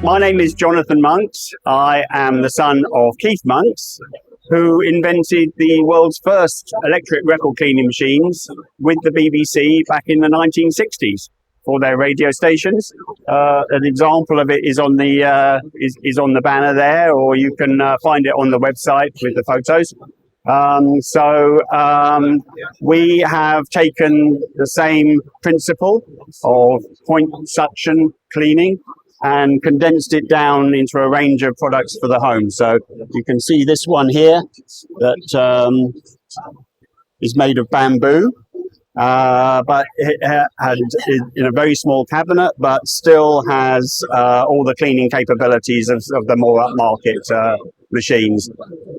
My name is Jonathan Monks. I am the son of Keith Monks, who invented the world's first electric record cleaning machines with the BBC back in the 1960s for their radio stations. An example of it is on the is on the banner there, or you can find it on the website with the photos. We have taken the same principle of point suction cleaning and condensed it down into a range of products for the home. So you can see this one here that is made of bamboo, but it had in a very small cabinet, but still has all the cleaning capabilities of the more upmarket machines.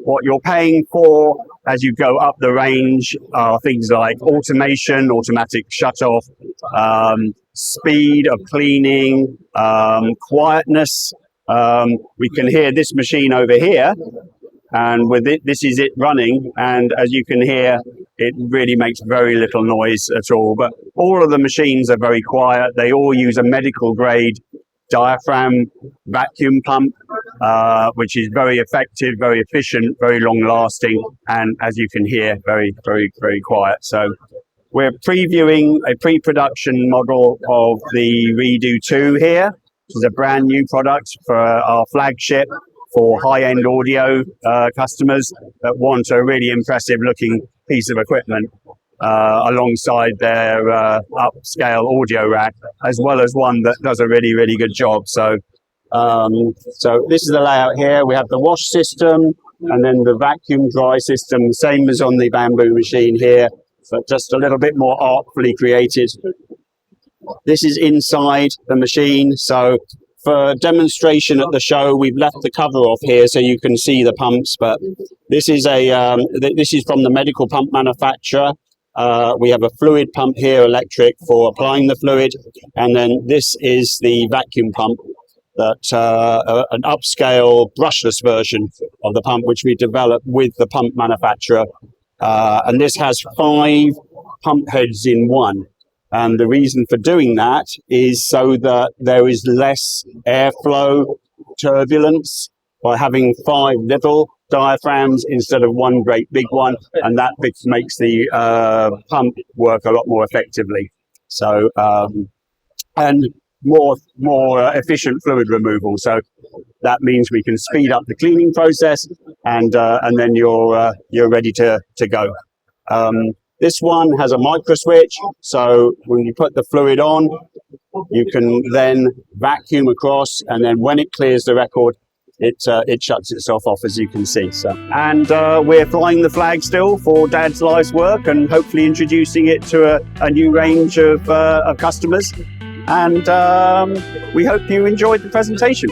What you're paying for as you go up the range are things like automation, automatic shutoff, speed of cleaning, quietness. We can hear this machine over here, and with it, this is it running, and as you can hear, it really makes very little noise at all. But all of the machines are very quiet. They all use a medical grade diaphragm vacuum pump, which is very effective, very efficient, very long lasting, and as you can hear, very, very, very quiet. So we're previewing a pre-production model of the ReduxTwo here, which is a brand new product for our flagship for high-end audio customers that want a really impressive looking piece of equipment alongside their upscale audio rack, as well as one that does a really, really good job. So this is the layout here. We have the wash system and then the vacuum dry system, same as on the bamboo machine here, but just a little bit more artfully created. This is inside the machine. So for demonstration at the show, we've left the cover off here so you can see the pumps, but this is this is from the medical pump manufacturer. We have a fluid pump here, electric, for applying the fluid, and then this is the vacuum pump, that an upscale brushless version of the pump which we developed with the pump manufacturer, and this has 5 pump heads in one. And the reason for doing that is so that there is less airflow turbulence by having 5 little diaphragms instead of one great big one, and that makes the pump work a lot more effectively. So and more efficient fluid removal. So that means we can speed up the cleaning process, and then you're ready to go. This one has a micro switch, so when you put the fluid on, you can then vacuum across, and then when it clears the record, it shuts itself off, as you can see. So, and we're flying the flag still for Dad's Life's work, and hopefully introducing it to a new range of customers. And we hope you enjoyed the presentation.